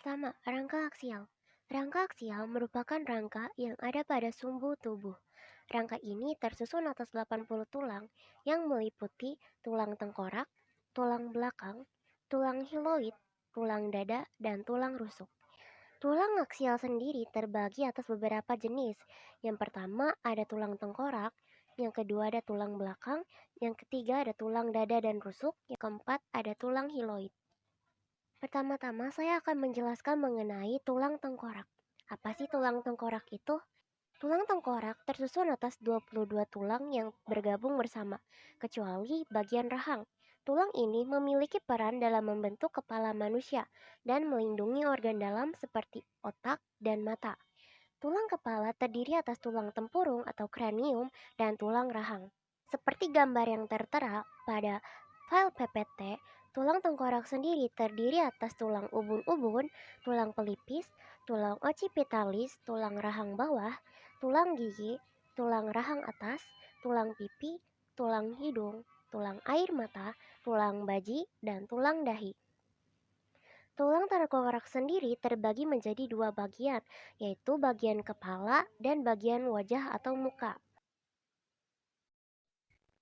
Pertama, rangka aksial. Rangka aksial merupakan rangka yang ada pada sumbu tubuh. Rangka ini tersusun atas 80 tulang yang meliputi tulang tengkorak, tulang belakang, tulang hiloid, tulang dada, dan tulang rusuk. Tulang aksial sendiri terbagi atas beberapa jenis. Yang pertama ada tulang tengkorak, yang kedua ada tulang belakang, yang ketiga ada tulang dada dan rusuk, yang keempat ada tulang hiloid. Pertama-tama saya akan menjelaskan mengenai tulang tengkorak. Apa sih tulang tengkorak itu? Tulang tengkorak tersusun atas 22 tulang yang bergabung bersama, kecuali bagian rahang. Tulang ini memiliki peran dalam membentuk kepala manusia dan melindungi organ dalam seperti otak dan mata. Tulang kepala terdiri atas tulang tempurung atau kranium dan tulang rahang. Seperti gambar yang tertera pada file PPT, tulang tengkorak sendiri terdiri atas tulang ubun-ubun, tulang pelipis, tulang occipitalis, tulang rahang bawah, tulang gigi, tulang rahang atas, tulang pipi, tulang hidung, tulang air mata, tulang baji, dan tulang dahi. Tulang tengkorak sendiri terbagi menjadi dua bagian, yaitu bagian kepala dan bagian wajah atau muka.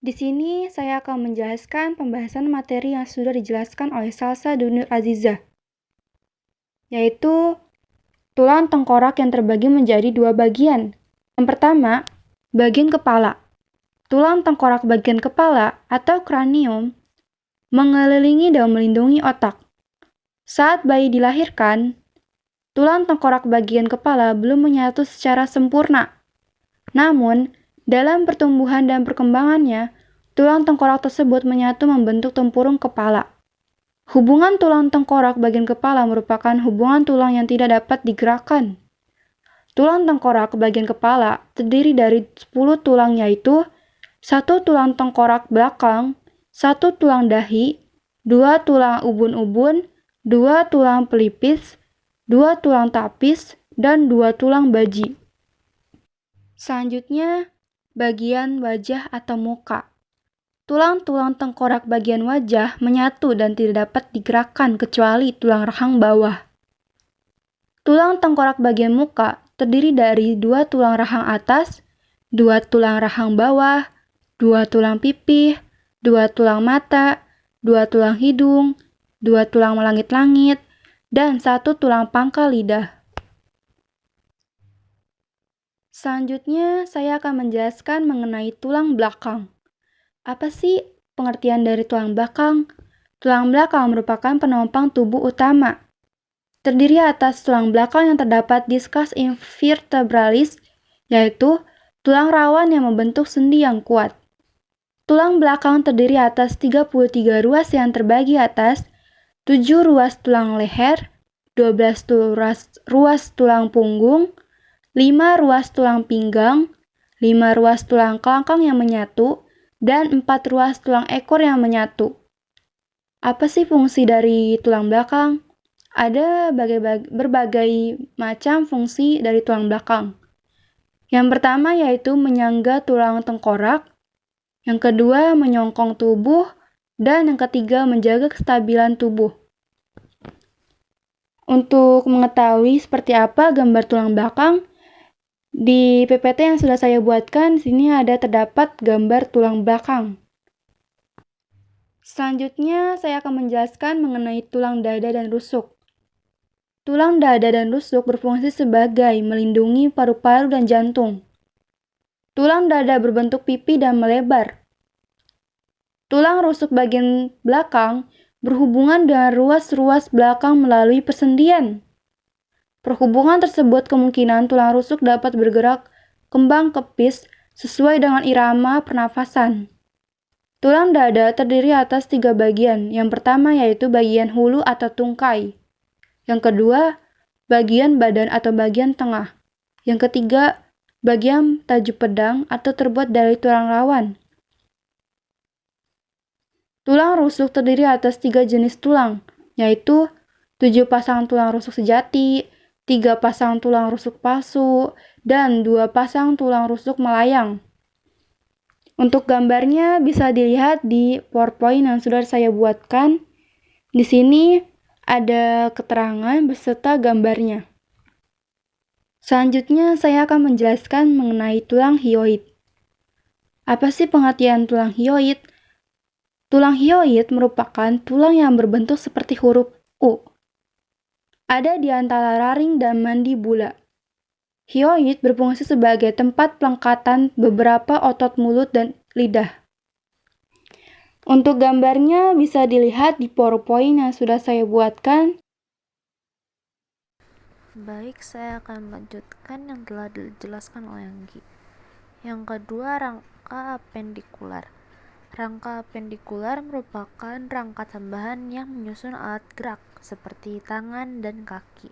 Di sini saya akan menjelaskan pembahasan materi yang sudah dijelaskan oleh Salsa Dunur Azizah, yaitu tulang tengkorak yang terbagi menjadi dua bagian. Yang pertama, bagian kepala. Tulang tengkorak bagian kepala atau kranium mengelilingi dan melindungi otak. Saat bayi dilahirkan, tulang tengkorak bagian kepala belum menyatu secara sempurna. Namun, dalam pertumbuhan dan perkembangannya, tulang tengkorak tersebut menyatu membentuk tempurung kepala. Hubungan tulang tengkorak bagian kepala merupakan hubungan tulang yang tidak dapat digerakkan. Tulang tengkorak bagian kepala terdiri dari 10 tulang, yaitu 1 tulang tengkorak belakang, 1 tulang dahi, 2 tulang ubun-ubun, 2 tulang pelipis, 2 tulang tapis, dan 2 tulang baji. Selanjutnya, bagian wajah atau muka. Tulang-tulang tengkorak bagian wajah menyatu dan tidak dapat digerakkan kecuali tulang rahang bawah. Tulang tengkorak bagian muka terdiri dari 2 tulang rahang atas, 2 tulang rahang bawah, 2 tulang pipih, 2 tulang mata, 2 tulang hidung, 2 tulang langit-langit, dan 1 tulang pangkal lidah. Selanjutnya, saya akan menjelaskan mengenai tulang belakang. Apa sih pengertian dari tulang belakang? Tulang belakang merupakan penopang tubuh utama. Terdiri atas tulang belakang yang terdapat diskus invertebralis, yaitu tulang rawan yang membentuk sendi yang kuat. Tulang belakang terdiri atas 33 ruas yang terbagi atas 7 ruas tulang leher, 12 ruas tulang punggung, 5 ruas tulang pinggang, 5 ruas tulang kelangkang yang menyatu, dan 4 ruas tulang ekor yang menyatu. Apa sih fungsi dari tulang belakang? Ada berbagai macam fungsi dari tulang belakang. Yang pertama yaitu menyangga tulang tengkorak, yang kedua menyongkong tubuh, dan yang ketiga menjaga kestabilan tubuh. Untuk mengetahui seperti apa gambar tulang belakang, di PPT yang sudah saya buatkan, sini ada terdapat gambar tulang belakang. Selanjutnya, saya akan menjelaskan mengenai tulang dada dan rusuk. Tulang dada dan rusuk berfungsi sebagai melindungi paru-paru dan jantung. Tulang dada berbentuk pipi dan melebar. Tulang rusuk bagian belakang berhubungan dengan ruas-ruas belakang melalui persendian. Perhubungan tersebut kemungkinan tulang rusuk dapat bergerak kembang kepis sesuai dengan irama pernafasan. Tulang dada terdiri atas 3 bagian. Yang pertama yaitu bagian hulu atau tungkai. Yang kedua, bagian badan atau bagian tengah. Yang ketiga, bagian tajuk pedang atau terbuat dari tulang rawan. Tulang rusuk terdiri atas 3 jenis tulang, yaitu 7 pasang tulang rusuk sejati, 3 pasang tulang rusuk palsu, dan 2 pasang tulang rusuk melayang. Untuk gambarnya bisa dilihat di PowerPoint yang sudah saya buatkan. Di sini Ada keterangan beserta gambarnya. Selanjutnya, saya akan menjelaskan mengenai tulang hyoid. Apa sih pengertian tulang hyoid? Tulang hyoid merupakan tulang yang berbentuk seperti huruf U. Ada di antara raring dan mandibula. Hyoid berfungsi sebagai tempat pelengkatan beberapa otot mulut dan lidah. Untuk gambarnya bisa dilihat di PowerPoint yang sudah saya buatkan. Baik, saya akan melanjutkan yang telah dijelaskan oleh Anggi. Yang kedua, rangka apendikular. Rangka apendikular merupakan rangka tambahan yang menyusun alat gerak seperti tangan dan kaki.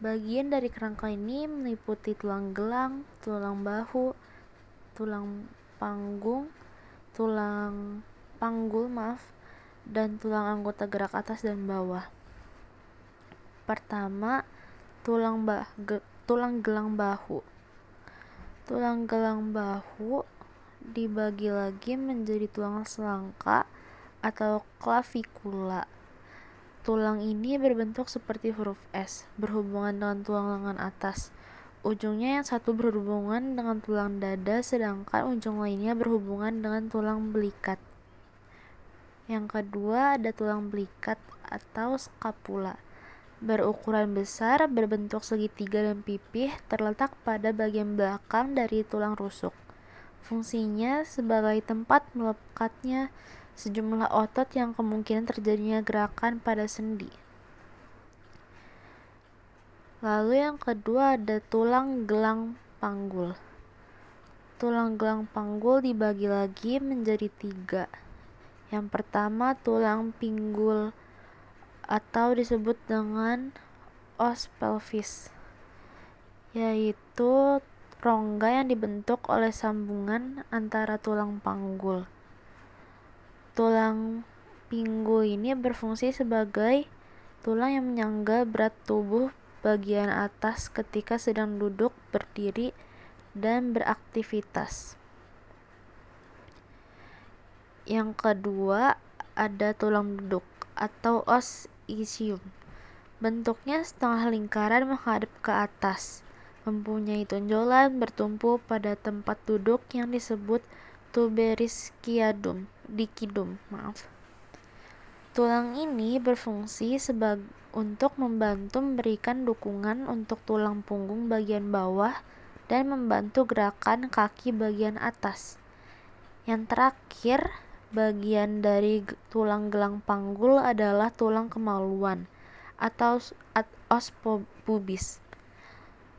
Bagian dari kerangka ini meliputi tulang gelang, tulang bahu, tulang panggul, dan tulang anggota gerak atas dan bawah. Pertama, tulang gelang bahu. Tulang gelang bahu dibagi lagi menjadi tulang selangka atau klavikula. Tulang ini berbentuk seperti huruf S, berhubungan dengan tulang lengan atas. Ujungnya yang satu berhubungan dengan tulang dada, sedangkan ujung lainnya berhubungan dengan tulang belikat. Yang kedua ada tulang belikat atau skapula. Berukuran besar, berbentuk segitiga dan pipih, terletak pada bagian belakang dari tulang rusuk. Fungsinya sebagai tempat melekatnya sejumlah otot yang kemungkinan terjadinya gerakan pada sendi. Lalu yang kedua ada tulang gelang panggul. Tulang gelang panggul dibagi lagi menjadi 3. Yang pertama tulang pinggul atau disebut dengan os pelvis, yaitu rongga yang dibentuk oleh sambungan antara tulang panggul. Tulang pinggul ini berfungsi sebagai tulang yang menyangga berat tubuh bagian atas ketika sedang duduk, berdiri, dan beraktivitas. Yang kedua ada tulang duduk atau os ischium. Bentuknya setengah lingkaran menghadap ke atas, mempunyai tonjolan bertumpu pada tempat duduk yang disebut tuberous dikidum. Tulang ini berfungsi untuk membantu memberikan dukungan untuk tulang punggung bagian bawah dan membantu gerakan kaki bagian atas. Yang terakhir, bagian dari tulang gelang panggul adalah tulang kemaluan atau os pubis.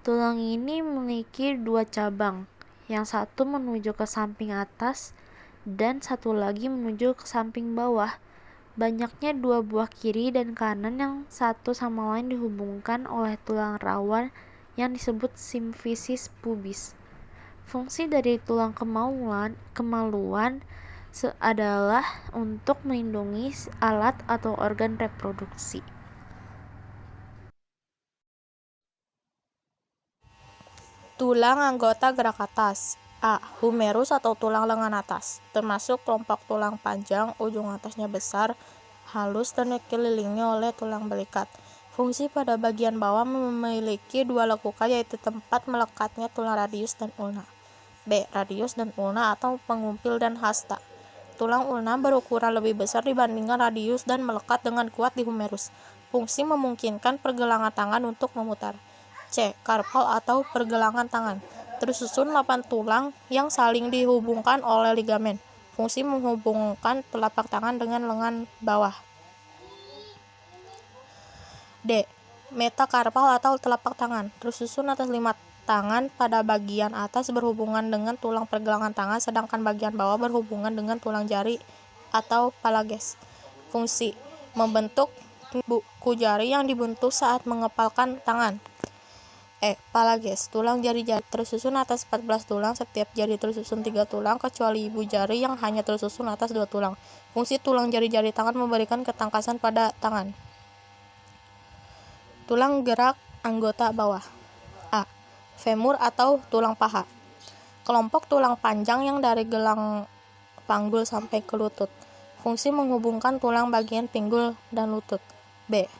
Tulang ini memiliki 2 cabang, yang satu menuju ke samping atas dan satu lagi menuju ke samping bawah. Banyaknya 2 buah kiri dan kanan yang satu sama lain dihubungkan oleh tulang rawan yang disebut simfisis pubis. Fungsi dari tulang kemaluan adalah untuk melindungi alat atau organ reproduksi. Tulang anggota gerak atas. A. Humerus atau tulang lengan atas, termasuk kelompok tulang panjang, ujung atasnya besar, halus, dan dikelilingi oleh tulang belikat. Fungsi pada bagian bawah memiliki 2 lekukan, yaitu tempat melekatnya tulang radius dan ulna. B. Radius dan ulna atau pengumpil dan hasta. Tulang ulna berukuran lebih besar dibandingkan radius dan melekat dengan kuat di humerus. Fungsi memungkinkan pergelangan tangan untuk memutar. C. Karpal atau pergelangan tangan, tersusun 8 tulang yang saling dihubungkan oleh ligamen. Fungsi menghubungkan telapak tangan dengan lengan bawah. D. Metakarpal atau telapak tangan, tersusun atas 5 tangan pada bagian atas berhubungan dengan tulang pergelangan tangan, sedangkan bagian bawah berhubungan dengan tulang jari atau phalanges. Fungsi membentuk kuku jari yang dibentuk saat mengepalkan tangan. Phalanges, tulang jari-jari tersusun atas 14 tulang, setiap jari tersusun 3 tulang, kecuali ibu jari yang hanya tersusun atas 2 tulang. Fungsi tulang jari-jari tangan memberikan ketangkasan pada tangan. Tulang gerak anggota bawah. A. Femur atau tulang paha. Kelompok tulang panjang yang dari gelang panggul sampai ke lutut. Fungsi menghubungkan tulang bagian pinggul dan lutut. B.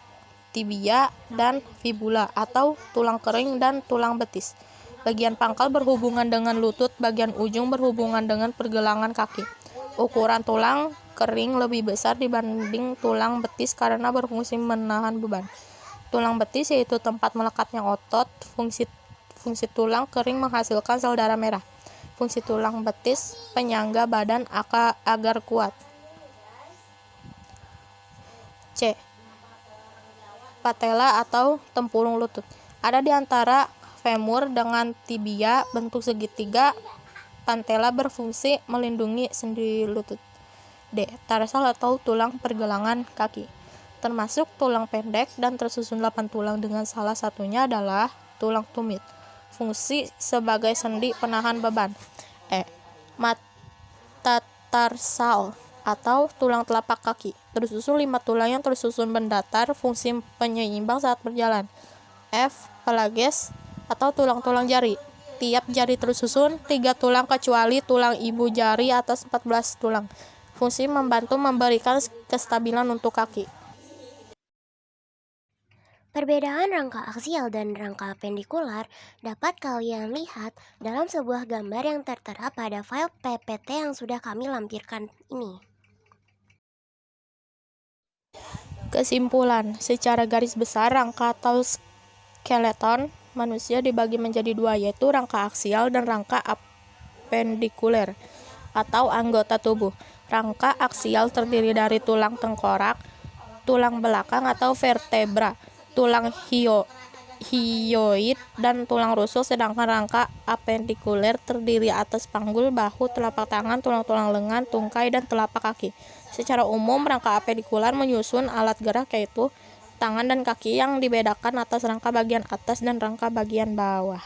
tibia dan fibula atau tulang kering dan tulang betis. Bagian pangkal berhubungan dengan lutut, bagian ujung berhubungan dengan pergelangan kaki. Ukuran tulang kering lebih besar dibanding tulang betis karena berfungsi menahan beban. Tulang betis yaitu tempat melekatnya otot. Fungsi tulang kering menghasilkan sel darah merah. Fungsi tulang betis penyangga badan agar kuat. C. Patella atau tempurung lutut. Ada di antara femur dengan tibia bentuk segitiga. Patella berfungsi melindungi sendi lutut. D. Tarsal atau tulang pergelangan kaki. Termasuk tulang pendek dan tersusun 8 tulang dengan salah satunya adalah tulang tumit. Fungsi sebagai sendi penahan beban. E. Metatarsal atau tulang telapak kaki. Tersusun 5 tulang yang tersusun mendatar, fungsi penyeimbang saat berjalan. F. Phalanges atau tulang-tulang jari. Tiap jari tersusun 3 tulang kecuali tulang ibu jari atas 14 tulang. Fungsi membantu memberikan kestabilan untuk kaki. Perbedaan rangka aksial dan rangka pendikular dapat kalian lihat dalam sebuah gambar yang tertera pada file PPT yang sudah kami lampirkan ini. Kesimpulan, secara garis besar rangka atau skeleton manusia dibagi menjadi dua, yaitu rangka aksial dan rangka apendikuler atau anggota tubuh. Rangka aksial terdiri dari tulang tengkorak, tulang belakang atau vertebra, tulang hyoid, dan tulang rusuk, sedangkan rangka apendikuler terdiri atas panggul, bahu, telapak tangan, tulang-tulang lengan, tungkai, dan telapak kaki. Secara umum, rangka apendikular menyusun alat gerak yaitu tangan dan kaki yang dibedakan atas rangka bagian atas dan rangka bagian bawah.